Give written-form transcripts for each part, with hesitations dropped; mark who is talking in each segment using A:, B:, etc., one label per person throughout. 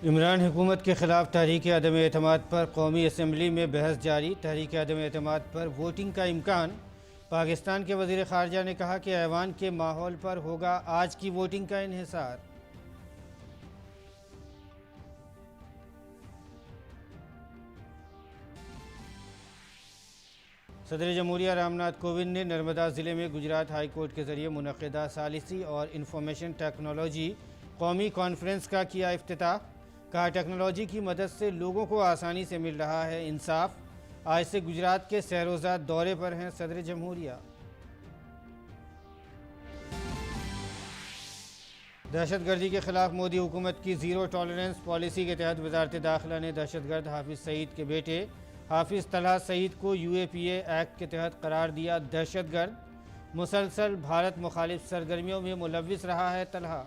A: इमरान हुकूमत के ख़िलाफ़ तहरीक अदम एतमाद पर कौमी असम्बली में बहस जारी। तहरीक अदम एतमाद पर वोटिंग का इम्कान। पाकिस्तान के वज़ीर ख़ारजा ने कहा कि ऐवान के माहौल पर होगा आज की वोटिंग का इन्हिसार। सदर जमहूरिया रामनाथ कोविंद ने नर्मदा ज़िले में गुजरात हाई कोर्ट के ज़रिए मुनक़िदा सालिसी और इंफॉर्मेशन टेक्नोलॉजी कौमी कॉन्फ्रेंस का किया इफ्तिताह। कहा, टेक्नोलॉजी की मदद से लोगों को आसानी से मिल रहा है इंसाफ। आज से गुजरात के सैरोज़ा दौरे पर हैं सदर जमहूरिया। दहशतगर्दी के खिलाफ मोदी हुकूमत की ज़ीरो टॉलरेंस पॉलिसी के तहत वजारत दाखिला ने दहशतगर्द हाफिज़ सईद के बेटे हाफिज़ तलहा सईद को UAPA एक्ट के तहत करार दिया दहशतगर्द। मुसलसल भारत मुखालिफ सरगर्मियों में मुलव्विस रहा है तलहा।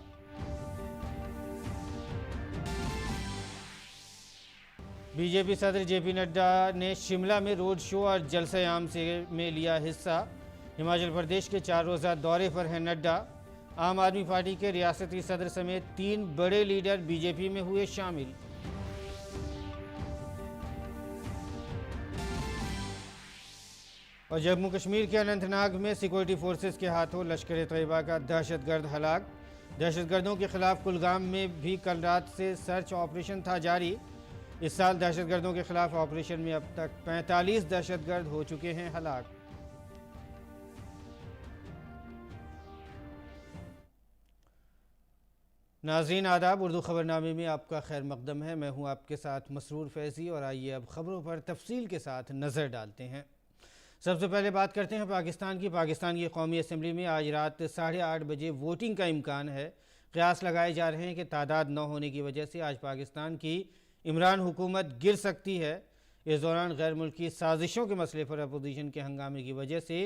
A: बीजेपी सदर JP नड्डा ने शिमला में रोड शो और जलसे आम से में लिया हिस्सा। हिमाचल प्रदेश के 4 रोज़ा दौरे पर हैं नड्डा। आम आदमी पार्टी के रियासती सदर समेत 3 बड़े लीडर बीजेपी में हुए शामिल। और जम्मू कश्मीर के अनंतनाग में सिक्योरिटी फोर्सेस के हाथों लश्कर तैयबा का दहशतगर्द हलाक। दहशतगर्दों के खिलाफ कुलगाम में भी कल रात से सर्च ऑपरेशन था जारी। इस साल दहशतगर्दों के खिलाफ ऑपरेशन में अब तक 45 दहशतगर्द हो चुके हैं हलाक। नाज़रीन आदाब, उर्दू खबरनामे में आपका खैर मकदम है। मैं हूं आपके साथ मसरूर फैज़ी और आइए अब खबरों पर तफसील के साथ नज़र डालते हैं। सबसे पहले बात करते हैं पाकिस्तान की कौमी असम्बली में आज रात 8:30 बजे वोटिंग का इम्कान है। क़यास लगाए जा रहे हैं कि तादाद न होने की वजह से आज पाकिस्तान की इमरान हुकूमत गिर सकती है। इस दौरान गैर मुल्की साजिशों के मसले पर अपोजिशन के हंगामे की वजह से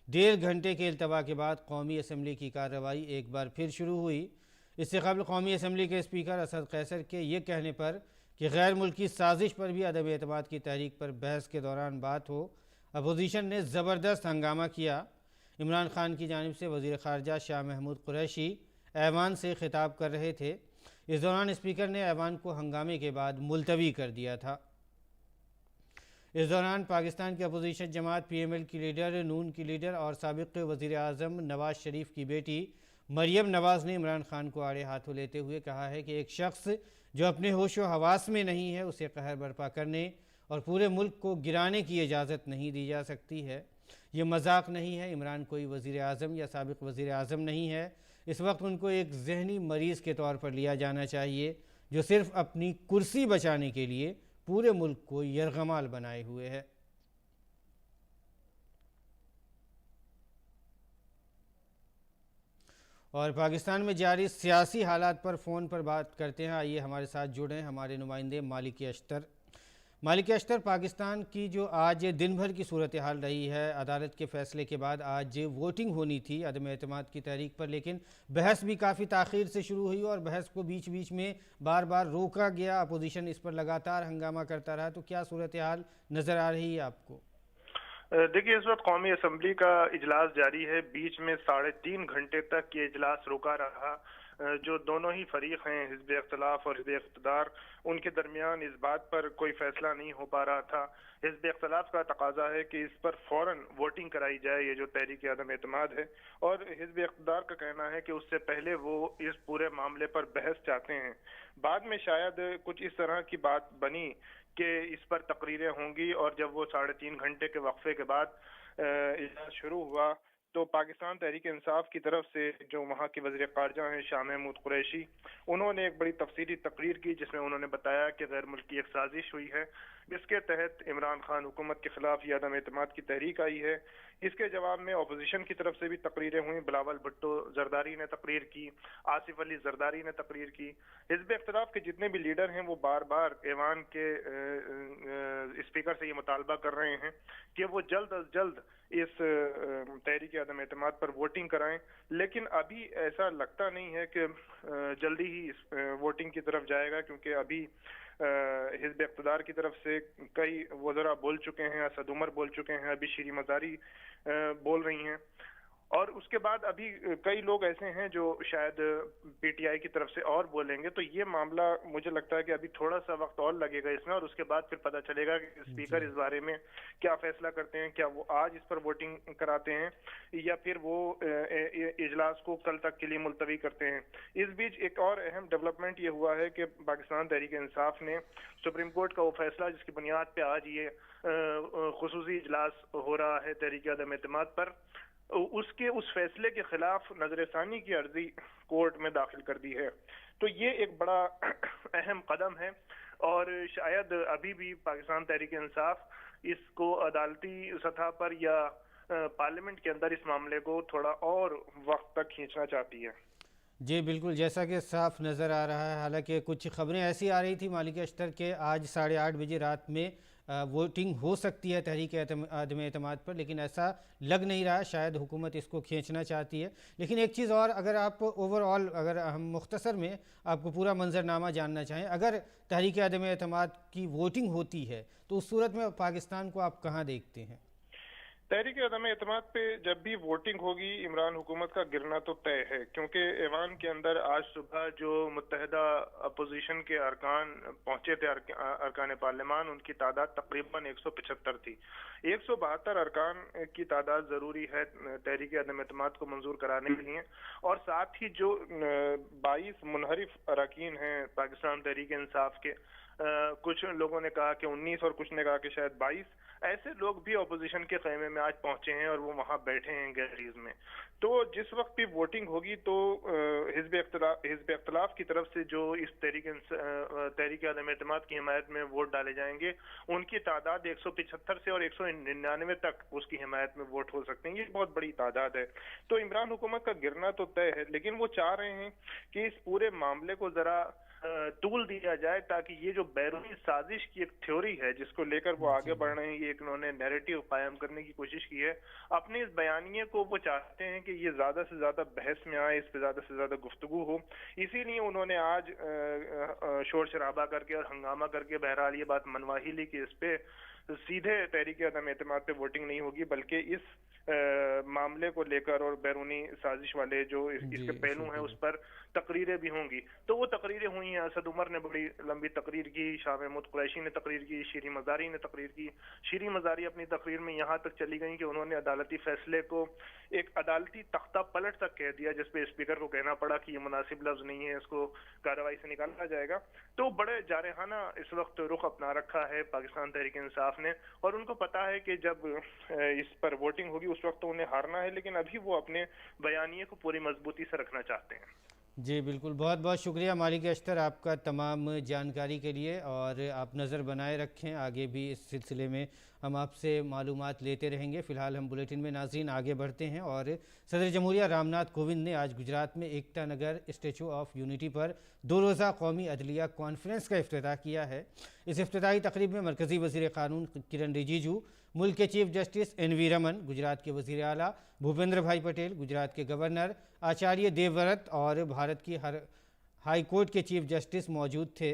A: 1.5 घंटे के इल्तवा के बाद कौमी असम्बली की कार्रवाई एक बार फिर शुरू हुई। इससे कबल कौमी असम्बली के स्पीकर असद कैसर के ये कहने पर कि गैर मुल्की साजिश पर भी अदम एतमाद की तहरीक पर बहस के दौरान बात हो, अपोजिशन ने ज़बरदस्त हंगामा किया। इमरान खान की जानिब से वज़ीर ख़ारजा शाह महमूद कुरैशी ऐवान से खिताब कर रहे थे। इस दौरान स्पीकर ने ऐवान को हंगामे के बाद मुलतवी कर दिया था। इस दौरान पाकिस्तान की अपोजिशन जमात PML की लीडर, नून की लीडर और साबिक़ वज़ीर आज़म नवाज शरीफ की बेटी मरियम नवाज़ ने इमरान खान को आड़े हाथों लेते हुए कहा है कि एक शख्स जो अपने होशो हवास में नहीं है उसे कहर बर्पा करने और पूरे मुल्क को गिराने की इजाज़त नहीं दी जा सकती है। ये मजाक नहीं है। इमरान कोई वज़ीर आज़म या साबिक़ वज़ीर आज़म नहीं है। इस वक्त उनको एक जहनी मरीज़ के तौर पर लिया जाना चाहिए जो सिर्फ़ अपनी कुर्सी बचाने के लिए पूरे मुल्क को यरगमाल बनाए हुए है। और पाकिस्तान में जारी सियासी हालात पर फ़ोन पर बात करते हैं। आइए हमारे साथ जुड़े हमारे नुमाइंदे मालिक अश्तर। पाकिस्तान की जो आज दिन भर की सूरत हाल रही है, अदालत के फ़ैसले के बाद आज वोटिंग होनी थी अदम एतमाद की तहरीक पर, लेकिन बहस भी काफ़ी ताख़ीर से शुरू हुई और बहस को बीच बीच में बार बार रोका गया। अपोजिशन इस पर लगातार हंगामा करता रहा। तो क्या सूरत हाल नज़र आ रही है आपको?
B: देखिए, इस वक्त कौमी असम्बली का इजलास जारी है। बीच में 3.5 घंटे तक ये इजलास रुका रहा। जो दोनों ही फरीक हैं, हिज़्ब इख्तिलाफ और हिज़्ब इक़्तिदार, उनके दरमियान इस बात पर कोई फैसला नहीं हो पा रहा था। हिज़्ब इख्तिलाफ का तकाजा है कि इस पर फौरन वोटिंग कराई जाए, ये जो तहरीक अदम एतमाद है, और हिज़्ब इक़्तिदार का कहना है कि उससे पहले वो इस पूरे मामले पर बहस चाहते हैं। बाद में शायद कुछ इस तरह की बात बनी कि इस पर तकरीरें होंगी, और जब वो 3.5 घंटे के वक्फे के बाद इजलास शुरू हुआ तो पाकिस्तान तहरीक इंसाफ की तरफ से जो वहाँ के वज़ीर ख़ारजा हैं शाह महमूद कुरैशी, उन्होंने एक बड़ी तफसीली तकरीर की जिसमें उन्होंने बताया कि गैर मुल्की एक साजिश हुई है, जिसके तहत इमरान खान हुकूमत के खिलाफ ये अदम एतमाद की तहरीक आई है। इसके जवाब में अपोजिशन की तरफ से भी तकरीरें हुई। बिलावल भुट्टो जरदारी ने तकरीर की, आसिफ अली जरदारी ने तकरीर की। हिज़्ब इख्तिलाफ के जितने भी लीडर हैं वो बार बार ऐवान के स्पीकर से ये मुतालबा कर रहे हैं कि वो जल्द अज जल्द इस तहरीक अदम एतमाद पर वोटिंग कराएं, लेकिन अभी ऐसा लगता नहीं है कि जल्दी ही इस वोटिंग की तरफ जाएगा, क्योंकि अभी हिज़्ब इक़्तिदार की तरफ से कई वज़रा बोल चुके हैं, असद उमर बोल चुके हैं, अभी शीरी मज़ारी बोल रही हैं। और उसके बाद अभी कई लोग ऐसे हैं जो शायद पीटीआई की तरफ से और बोलेंगे, तो ये मामला मुझे लगता है कि अभी थोड़ा सा वक्त और लगेगा इसमें, और उसके बाद फिर पता चलेगा कि स्पीकर इस बारे में क्या फैसला करते हैं। क्या वो आज इस पर वोटिंग कराते हैं या फिर वो इजलास को कल तक के लिए मुलतवी करते हैं। इस बीच एक और अहम डेवलपमेंट ये हुआ है कि पाकिस्तान तहरीक इंसाफ ने सुप्रीम कोर्ट का वो फैसला जिसकी बुनियाद पे आज ये खुसूसी इजलास हो रहा है तहरीक अदम एतमाद पर, उसके उस फैसले के खिलाफ नजरसानी की अर्जी कोर्ट में दाखिल कर दी है। तो ये एक बड़ा अहम कदम है और शायद अभी भी पाकिस्तान तहरीक इंसाफ इसको अदालती सतह पर या पार्लियामेंट के अंदर इस मामले को थोड़ा और वक्त तक खींचना चाहती है।
A: जी बिल्कुल, जैसा कि साफ नज़र आ रहा है। हालांकि कुछ खबरें ऐसी आ रही थी मालिक अख्तर के आज 8:30 बजे रात में वोटिंग हो सकती है तहरीक अदम एतमाद पर, लेकिन ऐसा लग नहीं रहा। शायद हुकूमत इसको खींचना चाहती है। लेकिन एक चीज़ और, अगर आप ओवरऑल, अगर हम मुख्तसर में आपको पूरा मंजरनामा जानना चाहें, अगर तहरीक अदम एतमाद की वोटिंग होती है तो उस सूरत में पाकिस्तान को आप कहाँ देखते हैं?
B: तहरीक अदम एतमाद पे जब भी वोटिंग होगी इमरान हुकूमत का गिरना तो तय है, क्योंकि ऐवान के अंदर आज सुबह जो मुत्तहिदा अपोजिशन के अरकान पहुंचे थे, अरकान पार्लियामान, उनकी तादाद तकरीबन 175 थी। 172 अरकान की तादाद जरूरी है तहरीक अदम एतमाद को मंजूर कराने के लिए, और साथ ही जो 22 मुनहरिफ अरकान हैं पाकिस्तान तहरीक इंसाफ के, कुछ लोगों ने कहा कि 19 और कुछ ने कहा कि शायद 22 ऐसे लोग भी अपोजिशन के खैमे में आज पहुंचे हैं और वो वहां बैठे हैं गैलरीज में। तो जिस वक्त भी वोटिंग होगी तो हिज़्ब इख्तिलाफ की तरफ से जो इस तहरीक अदम एतमाद की हिमायत में वोट डाले जाएंगे, उनकी तादाद 175 से और 199 तक उसकी हिमायत में वोट हो सकते हैं। ये बहुत बड़ी तादाद है। तो इमरान हुकूमत का गिरना तो तय है, लेकिन वो चाह रहे हैं कि इस पूरे मामले को जरा तूल दिया जाए, ताकि ये जो बैरूनी साजिश की एक थ्योरी है जिसको लेकर वो आगे बढ़ रहे हैं, ये एक उन्होंने नैरेटिव कायम करने की कोशिश की है अपने इस बयानिए को। वो चाहते हैं कि ये ज्यादा से ज्यादा बहस में आए, इस पे ज्यादा से ज्यादा गुफ्तगू हो। इसीलिए उन्होंने आज शोर शराबा करके और हंगामा करके बहरहाल ये बात मनवा ही ली कि इस पे सीधे तहरीक अदम एतमाद पे वोटिंग नहीं होगी, बल्कि इस मामले को लेकर और बैरूनी साजिश वाले जो इसके पहलू हैं उस पर तकरीरें भी होंगी। तो वो तकरीरें हुई हैं। असद उमर ने बड़ी लंबी तकरीर की, शाह महमूद कुरैशी ने तकरीर की, शीरी मजारी ने तकरीर की। शीरी मजारी अपनी तकरीर में यहाँ तक चली गई कि उन्होंने अदालती फैसले को एक अदालती तख्ता पलट तक कह दिया, जिसपे स्पीकर को कहना पड़ा कि ये मुनासिब लफ्ज नहीं है, इसको कार्रवाई से निकाला जाएगा। तो बड़े जारहाना इस वक्त रुख अपना रखा है पाकिस्तान तहरीक इंसाफ ने, और उनको पता है कि जब इस पर वोटिंग होगी उस वक्त तो उन्हें हारना है, लेकिन अभी वो अपने बयानिए को पूरी मजबूती से रखना चाहते हैं।
A: जी बिल्कुल, बहुत बहुत शुक्रिया मालिक अख्तर आपका तमाम जानकारी के लिए, और आप नज़र बनाए रखें, आगे भी इस सिलसिले में हम आपसे मालूमात लेते रहेंगे। फ़िलहाल हम बुलेटिन में नाज़रीन आगे बढ़ते हैं, और सदर जमहूरिया रामनाथ कोविंद ने आज गुजरात में Ekta Nagar statue of unity पर 2 रोज़ा कौमी अदलिया कॉन्फ्रेंस का इफ्तिताह किया है। इस इफ्तिताही तकरीब में मरकज़ी वज़ीर क़ानून किरण रिजिजू, मुल्क के chief justice NV Raman, Gujarat के वज़ीर आला भूपेंद्र भाई पटेल, गुजरात के गवर्नर आचार्य देवव्रत और भारत की हाई कोर्ट के चीफ जस्टिस मौजूद थे।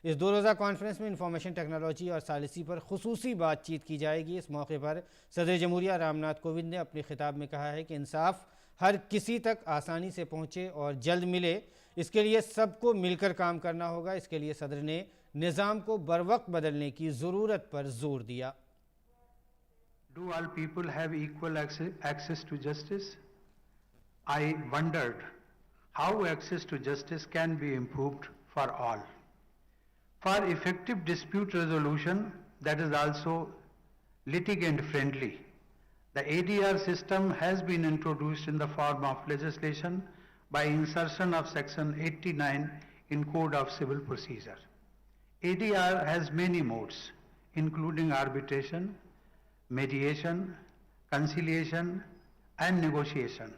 A: इस 2 रोज़ा कॉन्फ्रेंस में इंफॉर्मेशन टेक्नोलॉजी और सालिसी पर खुसूसी बातचीत की जाएगी। इस मौके पर सदर जमहूरिया रामनाथ कोविंद ने अपने खिताब में कहा है कि इंसाफ हर किसी तक आसानी से पहुँचे और जल्द मिले, इसके लिए सबको मिलकर काम करना होगा। इसके लिए सदर ने निज़ाम को बरवक्त बदलने की ज़रूरत पर जोर दिया।
C: Do all people have equal access to justice? I wondered how access to justice can be improved for all. For effective dispute resolution that is also litigant friendly, the ADR system has been introduced in the form of legislation by insertion of section 89 in Code of Civil Procedure. ADR has many modes, including arbitration, mediation, conciliation and negotiation,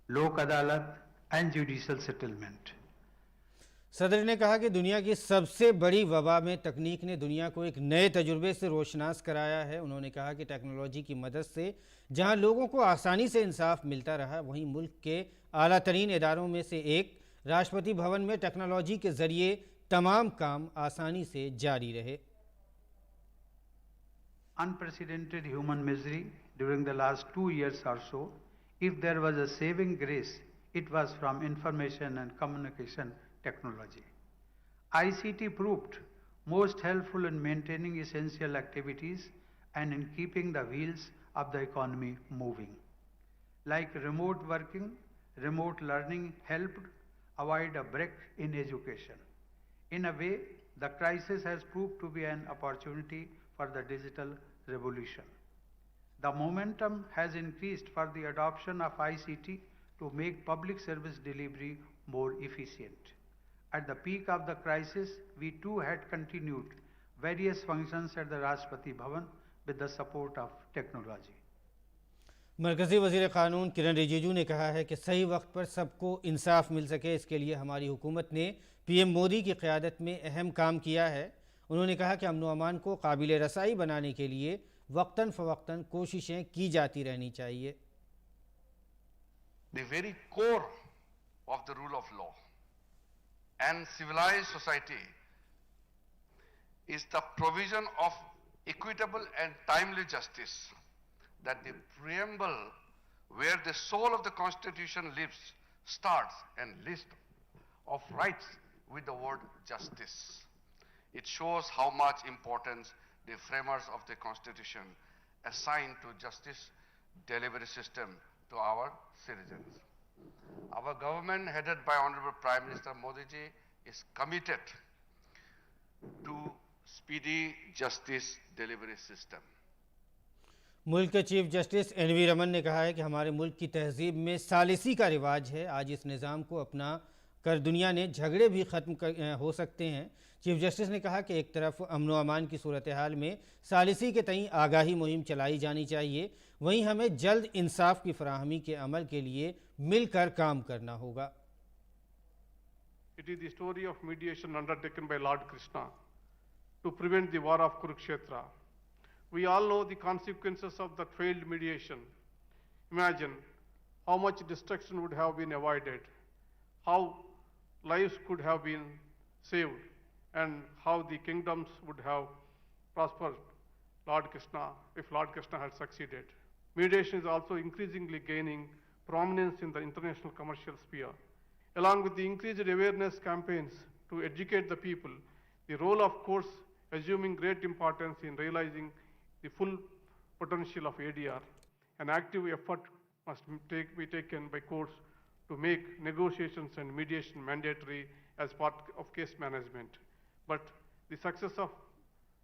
C: लोक अदालत and judicial settlement.
A: सदर ने कहा कि दुनिया की सबसे बड़ी वबा में तकनीक ने दुनिया को एक नए तजुर्बे से रोशनास कराया है। उन्होंने कहा कि टेक्नोलॉजी की मदद से जहां लोगों को आसानी से इंसाफ मिलता रहा, वहीं मुल्क के आला तरीन इदारों में से एक राष्ट्रपति भवन में टेक्नोलॉजी के जरिए तमाम काम आसानी से जारी रहे।
C: Unprecedented human misery during the last 2 years or so If there was a saving grace, it was from information and communication technology. ICT proved most helpful in maintaining essential activities and in keeping the wheels of the economy moving. Like remote working, remote learning helped avoid a break in education. In a way, the crisis has proved to be an opportunity for the digital revolution. The momentum has increased for the adoption of ICT to make public service delivery more efficient. At the peak of the crisis, we too had continued various functions at the Rashtrapati Bhavan with the support of technology.
A: मरकज़ी वज़ीर क़ानून किरण रिजिजू ने कहा है कि सही वक्त पर सबको इंसाफ मिल सके, इसके लिए हमारी हुकूमत ने पीएम मोदी की क़यादत में अहम काम किया है। उन्होंने कहा कि अमन व अमान को काबिल रसाई बनाने के लिए वक्तन फ़वक्तन कोशिशें की जाती रहनी चाहिए।
D: The very core of the rule of law and civilized society is the provision of equitable and timely justice, that the preamble where the soul of the Constitution lives starts and list of rights with the word justice. It shows how much importance the framers of the Constitution assigned to justice delivery system to our citizens. Our government, headed by Honorable Prime Minister Modi ji, is committed to speedy justice delivery system.
A: मुल्क के chief justice NV. Raman ने कहा है कि हमारे मुल्क की तहजीब में सालिसी का रिवाज है। आज इस निज़ाम को अपना कर दुनिया ने झगड़े भी ख़त्म हो सकते हैं। चीफ जस्टिस ने कहा कि एक तरफ अमन व अमान की सूरत हाल में सालिसी के तईं आगाही मुहिम चलाई जानी चाहिए, वहीं हमें जल्द इंसाफ की फराहमी के अमल के लिए मिलकर काम करना होगा।
E: It is the story of mediation undertaken by Lord Krishna to prevent the war of Kurukshetra. We all know the consequences of that failed mediation. Imagine how much destruction would have been avoided, how lives could have been saved, and how the kingdoms would have prospered if Lord Krishna had succeeded. Mediation is also increasingly gaining prominence in the international commercial sphere. Along with the increased awareness campaigns to educate the people, the role of courts assuming great importance in realizing the full potential of ADR. An active effort must be taken by courts to make negotiations and mediation mandatory as part of case management. But the success of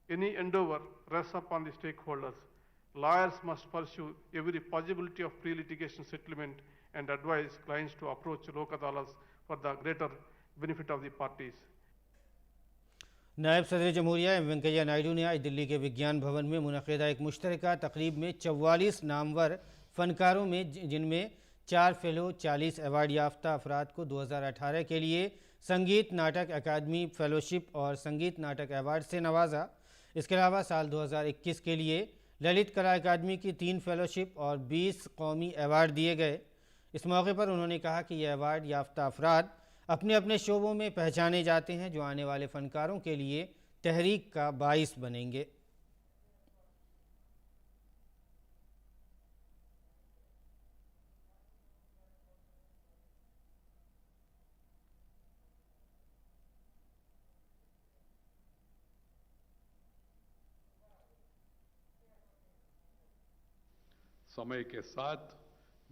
E: any endeavor rests upon the stakeholders. Lawyers must pursue every possibility of pre-litigation settlement and advise clients to approach Lok Adalats for the greater benefit of the parties.
A: नायब सदर जमहूरिया M Venkaiah Naidu ने आज दिल्ली के विज्ञान भवन में मुनक़िदा एक मुश्तरका तकरीब में 44 नामवर फ़नकारों में, जिनमें 4 फेलो 40 एवार्ड याफ्ता अफराद को 2018 के लिए संगीत नाटक अकादमी फेलोशिप और संगीत नाटक अवार्ड से नवाजा। इसके अलावा साल 2021 के लिए ललित कला अकादमी की 3 फेलोशिप और 20 कौमी अवार्ड दिए गए। इस मौके पर उन्होंने कहा कि यह अवार्ड याफ्ता अफराद अपने अपने शोबों में पहचाने जाते हैं, जो आने वाले फ़नकारों के लिए तहरीक का बाइस बनेंगे।
F: समय के साथ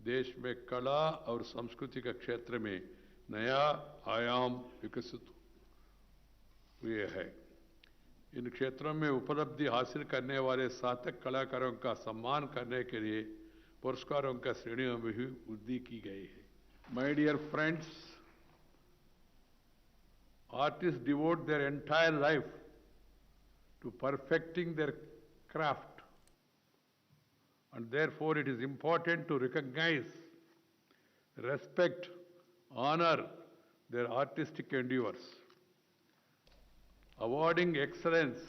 F: देश में कला और संस्कृति के क्षेत्र में नया आयाम विकसित हुए हैं। इन क्षेत्रों में उपलब्धि हासिल करने वाले सार्थक कलाकारों का सम्मान करने के लिए पुरस्कारों का श्रेणियों में भी वृद्धि की गई है। My dear friends, artist devote their entire life to perfecting their craft, and therefore it is important to recognize, respect, honor their artistic endeavors. Awarding excellence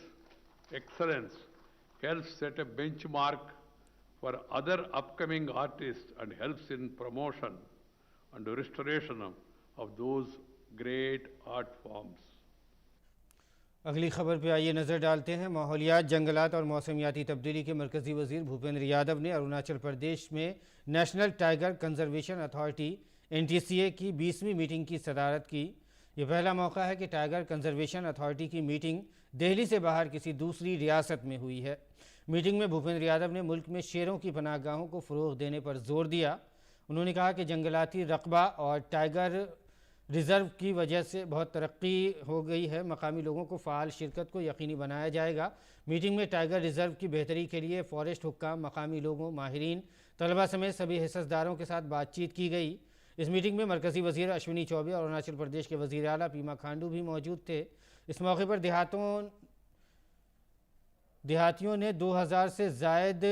F: helps set a benchmark for other upcoming artists and helps in promotion and restoration of those great art forms.
A: अगली खबर पे आइए नज़र डालते हैं। माहौलियात, जंगलात और मौसमियाती तब्दीली के मरकज़ी वज़ीर भूपेंद्र यादव ने अरुणाचल प्रदेश में national tiger conservation authority NTCA की 20वीं मीटिंग की सदारत की। ये पहला मौका है कि टाइगर कंजर्वेशन अथॉरिटी की मीटिंग दिल्ली से बाहर किसी दूसरी रियासत में हुई है। मीटिंग में भूपेंद्र यादव ने मुल्क में शेरों की पनाहगाहों को फ़रोग़ देने पर जोर दिया। उन्होंने कहा कि जंगलाती रकबा और टाइगर रिज़र्व की वजह से बहुत तरक्की हो गई है। मकामी लोगों को फ़ाल शिरकत को यकीनी बनाया जाएगा। मीटिंग में टाइगर रिज़र्व की बेहतरी के लिए फ़ॉरेस्ट हुक्काम, मकामी लोगों, माहिरीन, तलबा समेत सभी हिस्सेदारों के साथ बातचीत की गई। इस मीटिंग में मरकज़ी वज़ीर अश्विनी चौबे और अरुणाचल प्रदेश के वज़ीर आला पीमा खांडू भी मौजूद थे। इस मौके पर देहातियों ने 2000 से ज़ायद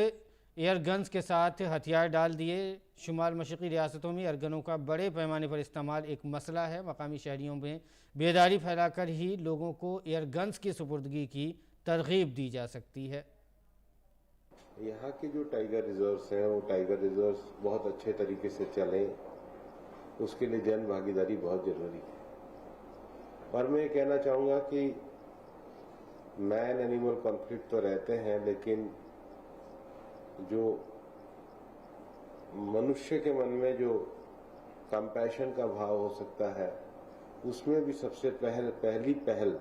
A: एयर गन्स के साथ हथियार डाल दिए। शुमाल मशरक़ी रियासतों में एयरगनों का बड़े पैमाने पर इस्तेमाल एक मसला है। मकामी शहरियों में बेदारी फैलाकर ही लोगों को एयर गन्स की सुपुर्दगी की तरगीब दी जा सकती है।
G: यहाँ के जो टाइगर रिजर्व्स हैं वो टाइगर रिजर्व्स बहुत अच्छे तरीके से चलें, उसके लिए जन भागीदारी बहुत जरूरी है। और मैं ये कहना चाहूँगा कि मैन एनिमल कॉन्फ्लिक्ट तो रहते हैं, लेकिन जो मनुष्य के मन में जो कंपैशन का भाव हो सकता है, उसमें भी सबसे पहली पहल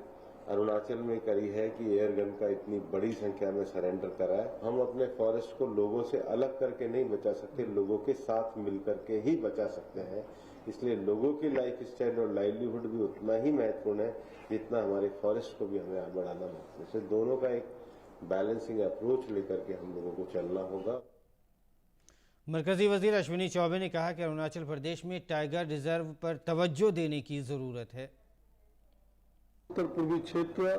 G: अरुणाचल में करी है कि एयर गन का इतनी बड़ी संख्या में सरेंडर करा है। हम अपने फॉरेस्ट को लोगों से अलग करके नहीं बचा सकते, लोगों के साथ मिलकर के ही बचा सकते हैं। इसलिए लोगों की लाइफ स्टाइल और लाइवलीहुड भी उतना ही महत्वपूर्ण है जितना हमारे फॉरेस्ट को भी हमें बढ़ाना महत्वपूर्ण है। दोनों का एक बैलेंसिंग अप्रोच लेकर के हम लोगों को चलना होगा।
A: मरकज़ी वज़ीर अश्विनी चौबे ने कहा कि अरुणाचल प्रदेश में टाइगर रिजर्व पर तवज्जो देने की ज़रूरत है।
H: उत्तर पूर्वी क्षेत्र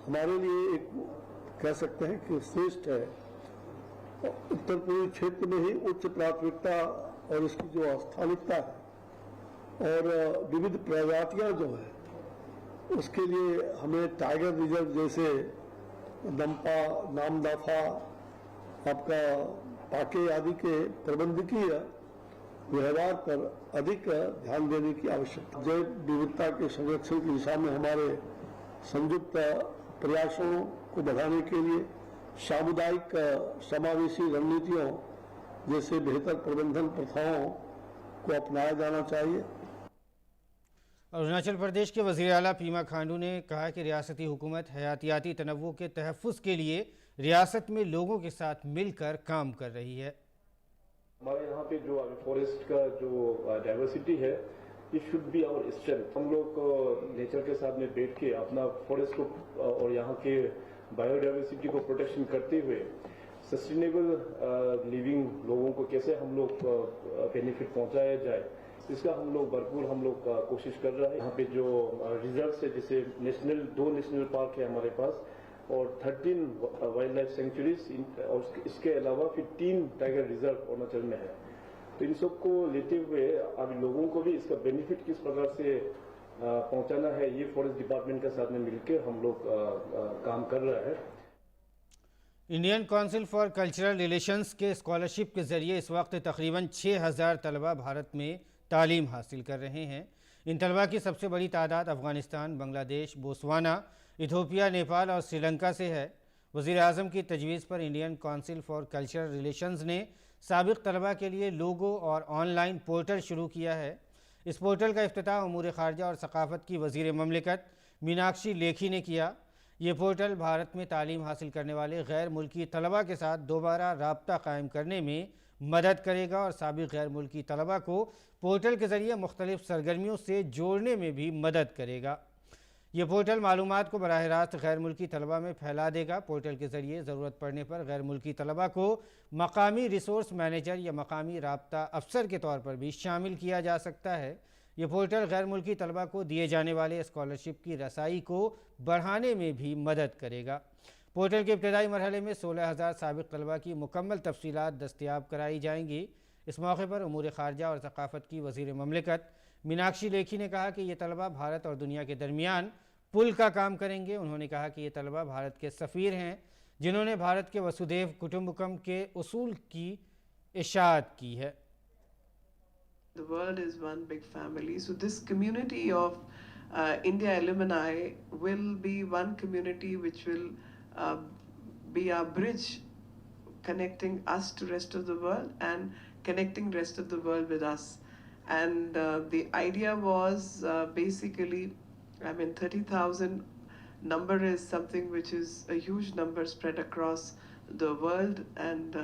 H: हमारे लिए एक कह सकते हैं कि श्रेष्ठ है। उत्तर पूर्वी क्षेत्र में ही उच्च प्राथमिकता और इसकी जो स्थानिकता है और विविध प्रजातियां जो है, उसके लिए हमें टाइगर रिजर्व जैसे दंपा, नामदफा, आपका पाके आदि के प्रबंधकीय व्यवहार पर अधिक ध्यान देने की आवश्यकता। जैव विविधता के संरक्षण की दिशा में हमारे संयुक्त प्रयासों को बढ़ाने के लिए सामुदायिक समावेशी रणनीतियों जैसे बेहतर प्रबंधन प्रथाओं को अपनाया जाना चाहिए।
A: अरुणाचल प्रदेश के वज़ीर आला पीमा खांडू ने कहा कि रियासती हुकूमत हयातियाती तनव्वुर के तहफ़्फ़ुज़ के लिए रियासत में लोगों के साथ मिलकर काम कर रही है।
I: हमारे यहाँ पे जो फॉरेस्ट का जो डाइवर्सिटी है, ये शुड बी आवर स्ट्रेंथ। हम लोग नेचर के साथ में बैठ के अपना फॉरेस्ट को और यहाँ के बायोडाइवर्सिटी को प्रोटेक्शन करते हुए सस्टेनेबल लिविंग लोगों को कैसे हम लोग बेनिफिट पहुँचाया जाए, इसका हम लोग भरपूर कोशिश कर रहे हैं। यहाँ पे जो रिजर्व है, जैसे दो नेशनल पार्क है हमारे पास और 13 वाइल्ड लाइफ सेंचुरीज और इसके अलावा फिर 3 टाइगर रिजर्व अरुणाचल में है। तो इन सबको लेते हुए अब लोगों को भी इसका बेनिफिट किस प्रकार से पहुंचाना है, ये फॉरेस्ट डिपार्टमेंट के साथ में मिलकर हम लोग काम कर रहे हैं।
A: Indian council for cultural relations के स्कॉलरशिप के ज़रिए इस वक्त तकरीबन 6000 तलबा भारत में तालीम हासिल कर रहे हैं। इन तलबा की सबसे बड़ी तादाद अफ़गानिस्तान, बांग्लादेश, बोत्सवाना, इथियोपिया, नेपाल और श्रीलंका से है। वज़ीर आज़म की तजवीज़ पर Indian council for cultural relations ने साबिक़ तलबा के लिए लोगो और ऑनलाइन पोर्टल शुरू किया है। इस पोर्टल का इफ्तिताह उमूर ख़ारजा और सकाफ़त की वज़ीर ममलिकत मीनाक्षी लेखी ने किया। ये पोर्टल भारत में तालीम हासिल करने वाले गैर मुल्की तलबा के साथ दोबारा राब्ता कायम करने में मदद करेगा और साबिक़ गैर मुल्की तलबा को पोर्टल के ज़रिए मुख्तलिफ़ सरगर्मियों से जोड़ने में भी मदद करेगा। ये पोर्टल मालूमात को बराह रास्त गैर मुल्की तलबा में फैला देगा। पोर्टल के ज़रिए ज़रूरत पड़ने पर गैर मुल्की तलबा को मकामी रिसोर्स मैनेजर या मकामी राब्ता अफसर के तौर पर भी शामिल किया जा सकता है। ये पोर्टल गैर मुल्की तलबा को दिए जाने वाले स्कॉलरशिप की रसाई को बढ़ाने में भी मदद करेगा। पोर्टल के इब्तदाई मरहले में 16,000 साबिक़ तलबा की मुकम्मल तफसीलात दस्तयाब कराई जाएंगी। इस मौके पर उमूर ख़ारजा और सकाफ़त की वज़ीर ममलिकत मीनाक्षी लेखी ने कहा कि ये तलबा भारत और दुनिया के दरमियान पुल का काम करेंगे। उन्होंने कहा कि ये तलबा भारत के सफ़ीर हैं जिन्होंने भारत के वसुधैव कुटुम्बकम के उसूल की इशाअत की है।
J: The world is one big family, so this community of India alumni will be one community which will be our bridge connecting us to rest of the world and connecting rest of the world with us. And the idea was basically, 30,000 number is something which is a huge number spread across the world, and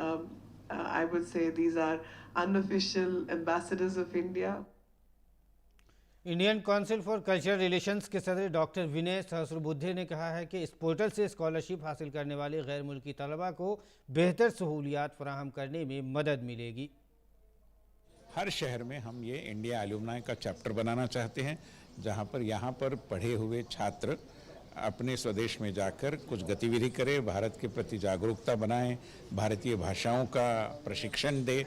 J: I would say these are unofficial ambassadors of India.
A: Indian council for cultural relations के सदर doctor Vinay Sahasrabuddhe ने कहा है कि इस portal से scholarship हासिल करने वाले गैर मुल्की तलबा को बेहतर सहूलियात फराहम करने में मदद मिलेगी।
K: हर शहर में हम ये इंडिया एलुमनाई का चैप्टर बनाना चाहते हैं, जहां पर यहाँ पर पढ़े हुए छात्र अपने स्वदेश में जाकर कुछ गतिविधि करें, भारत के प्रति जागरूकता बनाएं, भारतीय भाषाओं का प्रशिक्षण दे,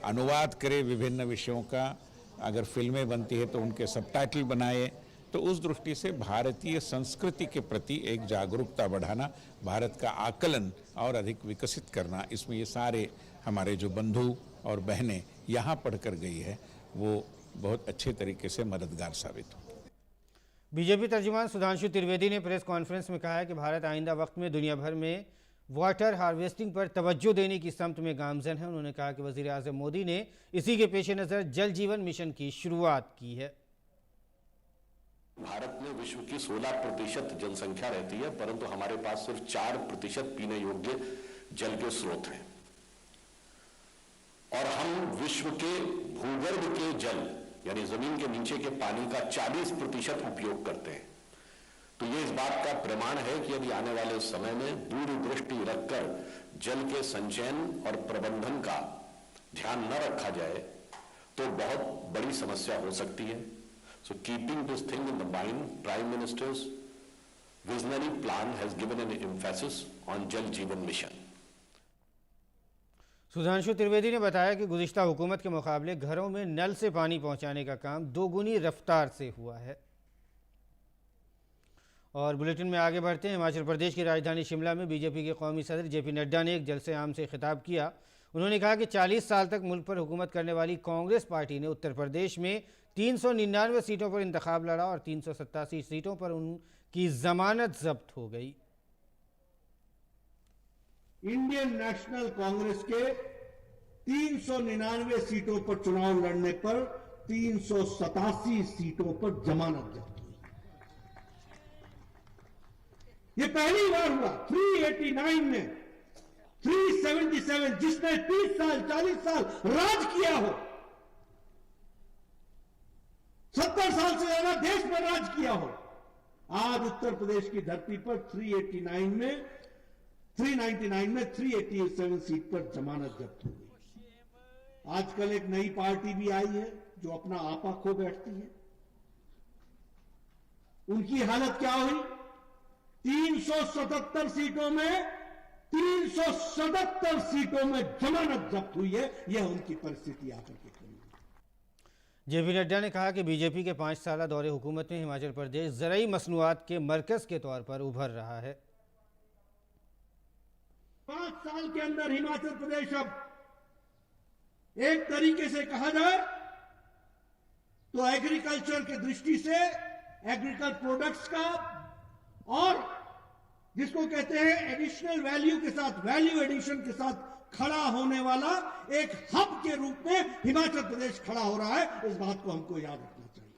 K: अनुवाद करें विभिन्न विषयों का, अगर फिल्में बनती है तो उनके सबटाइटल बनाए। तो उस दृष्टि से भारतीय संस्कृति के प्रति एक जागरूकता बढ़ाना, भारत का आकलन और अधिक विकसित करना, इसमें ये सारे हमारे जो बंधु और बहनें यहाँ पढ़कर गई है वो बहुत अच्छे तरीके से मददगार साबित हो।
A: बीजेपी तर्जुमान सुधांशु त्रिवेदी ने प्रेस कॉन्फ्रेंस में कहा है कि भारत आइंदा वक्त में दुनिया भर में वाटर हार्वेस्टिंग पर तवज्जो देने की समत में गामजन है। उन्होंने कहा कि वज़ीर आज़म मोदी ने इसी के पेश नज़र जल जीवन मिशन की शुरुआत की है।
L: भारत में विश्व की 16% जनसंख्या रहती है, परंतु हमारे पास सिर्फ 4% पीने योग्य जल के स्रोत हैं और हम विश्व के भूगर्भ के जल यानी जमीन के नीचे के पानी का 40% उपयोग करते हैं। तो ये इस बात का प्रमाण है कि यदि आने वाले समय में दूरदृष्टि रखकर जल के संचयन और प्रबंधन का ध्यान न रखा जाए तो बहुत बड़ी समस्या हो सकती है। So keeping this thing in the mind, prime ministers visionary plan has given an emphasis on जल जीवन मिशन।
A: सुधांशु त्रिवेदी ने बताया कि गुज़िश्ता हुकूमत के मुकाबले घरों में नल से पानी पहुंचाने का काम दोगुनी रफ्तार से हुआ है। और बुलेटिन में आगे बढ़ते हैं। हिमाचल प्रदेश की राजधानी शिमला में बीजेपी के कौमी सदर जेपी नड्डा ने एक जलसे आम से खिताब किया। उन्होंने कहा कि 40 साल तक मुल्क पर हुकूमत करने वाली कांग्रेस पार्टी ने उत्तर प्रदेश में 399 सीटों पर इंतखाब लड़ा और 387 सीटों पर उनकी जमानत जब्त हो गई।
H: इंडियन नेशनल कांग्रेस के 399 सीटों पर चुनाव लड़ने पर 387 सीटों पर जमानत जब्त हुई। ये पहली बार हुआ। 389 में 377 जिसने 30 साल 40 साल राज किया हो, 70 साल से ज्यादा देश में राज किया हो, आज उत्तर प्रदेश की धरती पर 399 में 387 सीट पर जमानत जब्त हो गई। आजकल एक नई पार्टी भी आई है जो अपना आपा खो बैठती है। उनकी हालत क्या हुई? 377 सीटों में 377 सीटों में जमानत जब्त हुई है। यह उनकी परिस्थिति आकर के खड़ी है।
A: जेपी नड्डा ने कहा कि बीजेपी के 5 साला दौरे हुकूमत में हिमाचल प्रदेश ज़रई मसनूआत के मरकज के तौर पर उभर रहा है।
H: 5 साल के अंदर हिमाचल प्रदेश अब एक तरीके से कहा जाए तो एग्रीकल्चर की दृष्टि से एग्रीकल्चर प्रोडक्ट्स का और जिसको कहते हैं एडिशनल वैल्यू के साथ, वैल्यू एडिशन के साथ खड़ा होने वाला एक हब के रूप में हिमाचल प्रदेश खड़ा हो रहा है। इस बात को हमको याद रखना चाहिए।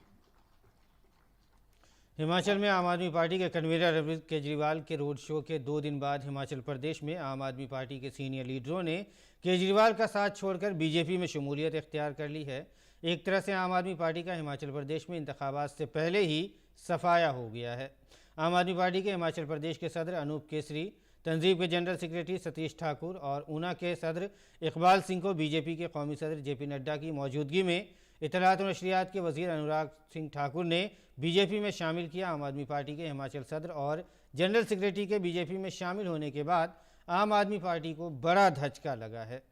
A: हिमाचल में आम आदमी पार्टी के कन्वीनर अरविंद केजरीवाल के रोड शो के 2 दिन बाद हिमाचल प्रदेश में आम आदमी पार्टी के सीनियर लीडरों ने केजरीवाल का साथ छोड़कर बीजेपी में शमूलियत इख्तियार कर ली है। एक तरह से आम आदमी पार्टी का हिमाचल प्रदेश में इंतखाबात से पहले ही सफाया हो गया है। आम आदमी पार्टी के हिमाचल प्रदेश के सदर अनूप केसरी, तंजीम के जनरल सेक्रेटरी सतीश ठाकुर और ऊना के सदर इकबाल सिंह को बीजेपी के कौमी सदर जेपी नड्डा की मौजूदगी में इत्तलात और नशरियात के वजीर अनुराग सिंह ठाकुर ने बीजेपी में शामिल किया। आम आदमी पार्टी के हिमाचल सदर और जनरल सेक्रेटरी के बीजेपी में शामिल होने के बाद आम आदमी पार्टी को बड़ा धचका लगा है।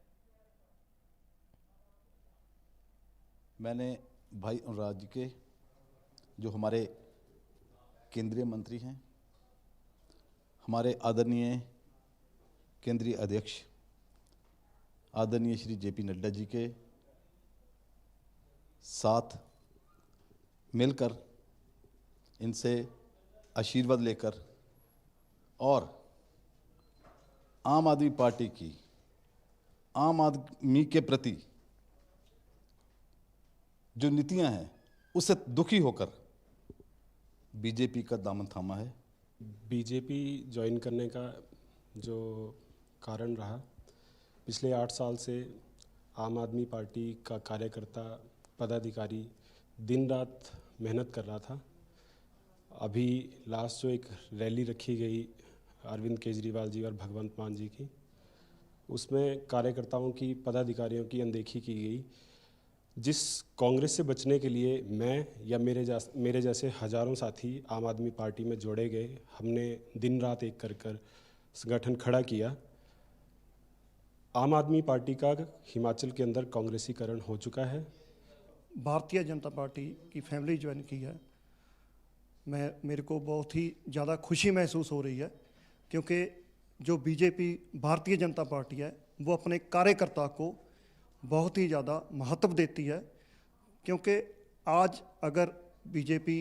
M: मैंने भाई अनुराग जी के, जो हमारे केंद्रीय मंत्री हैं, हमारे आदरणीय केंद्रीय अध्यक्ष आदरणीय श्री जेपी नड्डा जी के साथ मिलकर इनसे आशीर्वाद लेकर और आम आदमी पार्टी की आम आदमी के प्रति जो नीतियां हैं उससे दुखी होकर बीजेपी का दामन थामा है।
N: बीजेपी ज्वाइन करने का जो कारण रहा, पिछले 8 साल से आम आदमी पार्टी का कार्यकर्ता पदाधिकारी दिन रात मेहनत कर रहा था। अभी लास्ट जो एक रैली रखी गई अरविंद केजरीवाल जी और भगवंत मान जी की, उसमें कार्यकर्ताओं की पदाधिकारियों की अनदेखी की गई। जिस कांग्रेस से बचने के लिए मैं या मेरे जैसे हजारों साथी आम आदमी पार्टी में जोड़े गए, हमने दिन रात एक कर संगठन खड़ा किया। आम आदमी पार्टी का हिमाचल के अंदर कांग्रेसीकरण हो चुका है।
O: भारतीय जनता पार्टी की फैमिली ज्वाइन की है। मेरे को बहुत ही ज़्यादा खुशी महसूस हो रही है, क्योंकि जो बीजेपी भारतीय जनता पार्टी है वो अपने कार्यकर्ता को बहुत ही ज़्यादा महत्व देती है। क्योंकि आज अगर बीजेपी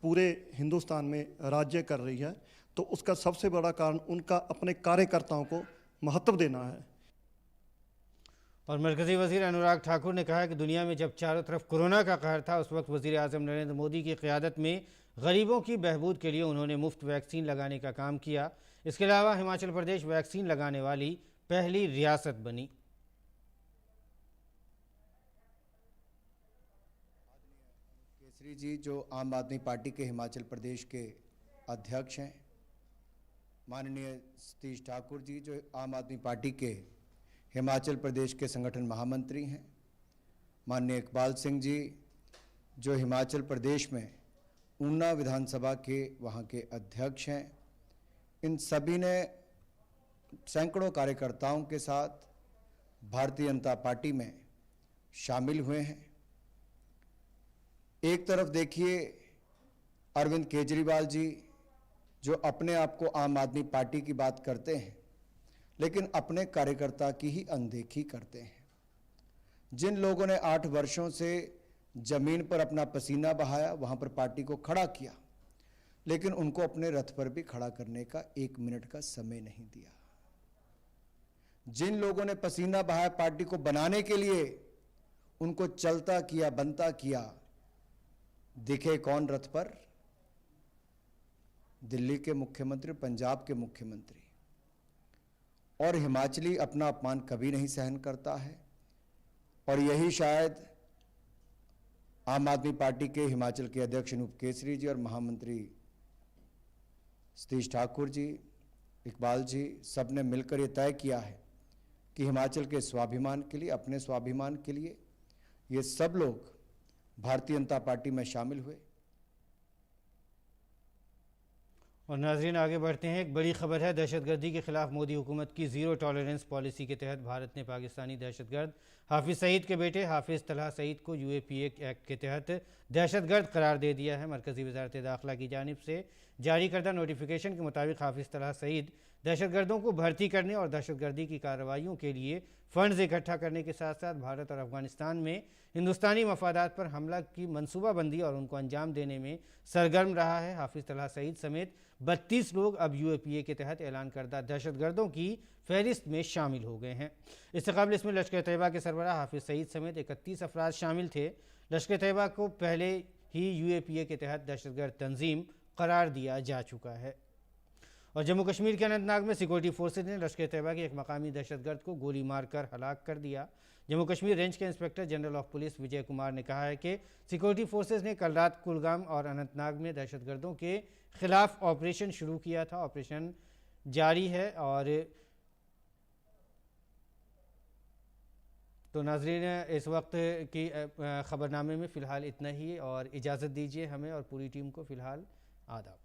O: पूरे हिंदुस्तान में राज्य कर रही है तो उसका सबसे बड़ा कारण उनका अपने कार्यकर्ताओं को महत्व देना है।
A: और मरकज़ी वज़ीर अनुराग ठाकुर ने कहा कि दुनिया में जब चारों तरफ कोरोना का कहर था, उस वक्त वज़ीर आज़म नरेंद्र मोदी की क़यादत में गरीबों की बहबूद के लिए उन्होंने मुफ्त वैक्सीन लगाने का काम किया। इसके अलावा हिमाचल प्रदेश वैक्सीन लगाने वाली पहली रियासत बनी।
P: केसरी जी जो आम आदमी पार्टी के हिमाचल प्रदेश के अध्यक्ष हैं, माननीय सतीश ठाकुर जी जो आम आदमी पार्टी के हिमाचल प्रदेश के संगठन महामंत्री हैं, माननीय इकबाल सिंह जी जो हिमाचल प्रदेश में ऊना विधानसभा के वहाँ के अध्यक्ष हैं, इन सभी ने सैकड़ों कार्यकर्ताओं के साथ भारतीय जनता पार्टी में शामिल हुए हैं। एक तरफ देखिए अरविंद केजरीवाल जी जो अपने आप को आम आदमी पार्टी की बात करते हैं, लेकिन अपने कार्यकर्ता की ही अनदेखी करते हैं। जिन लोगों ने 8 वर्षों से जमीन पर अपना पसीना बहाया, वहां पर पार्टी को खड़ा किया, लेकिन उनको अपने रथ पर भी खड़ा करने का 1 मिनट का समय नहीं दिया। जिन लोगों ने पसीना बहाया पार्टी को बनाने के लिए, उनको चलता किया, बनता किया, दिखे कौन रथ पर? दिल्ली के मुख्यमंत्री, पंजाब के मुख्यमंत्री। और हिमाचली अपना अपमान कभी नहीं सहन करता है, और यही शायद आम आदमी पार्टी के हिमाचल के अध्यक्ष अनूप केसरी जी और महामंत्री सतीश ठाकुर जी, इकबाल जी, सब ने मिलकर ये तय किया है कि हिमाचल के स्वाभिमान के लिए, अपने स्वाभिमान के लिए ये सब लोग भारतीय जनता पार्टी में शामिल हुए।
A: और नाजरीन आगे बढ़ते हैं। एक बड़ी खबर है, दहशतगर्दी के खिलाफ मोदी हुकूमत की ज़ीरो टॉलरेंस पॉलिसी के तहत भारत ने पाकिस्तानी दहशतगर्द हाफिज़ सईद के बेटे हाफिज़ तलहा सईद को UAPA एक्ट के तहत दहशतगर्द करार दे दिया है। मरकज़ी वज़ारत दाखिला की जानिब से जारी करदा नोटिफिकेशन के मुताबिक हाफिज़ तलहा सईद दहशतगर्दों को भर्ती करने और दहशतगर्दी की कार्रवाइयों के लिए फ़ंड्स इकट्ठा करने के साथ साथ भारत और अफ़गानिस्तान में हिंदुस्तानी मफादात पर हमला की मनसूबाबंदी और उनको अंजाम देने में सरगर्म रहा है। हाफिज़ तलहा सईद समेत 32 लोग अब UAPA के तहत ऐलान करदा दहशतगर्दों की फहरिस्त में शामिल हो गए हैं। इससे कबल इसमें लश्कर तैयबा के सरबराह हाफिज़ सईद समेत 31 अफराद शामिल थे। लश्कर तैयबा को पहले ही UAPA के तहत दहशतगर्द तंजीम करार दिया जा चुका है। और जम्मू कश्मीर के अनंतनाग में सिक्योरिटी फोर्सेज ने लश्कर तैयबा के एक मकामी दहशतगर्द को गोली मारकर हलाक कर दिया। जम्मू कश्मीर रेंज के inspector general of police Vijay Kumar ने कहा है कि सिक्योरिटी फोर्सेज ने कल रात कुलगाम और अनंतनाग में दहशतगर्दों के खिलाफ ऑपरेशन शुरू किया था। ऑपरेशन जारी है। और तो नाजरीन इस वक्त की ख़बरनामे में फ़िलहाल इतना ही, और इजाज़त दीजिए हमें और पूरी टीम को। फ़िलहाल आदाब।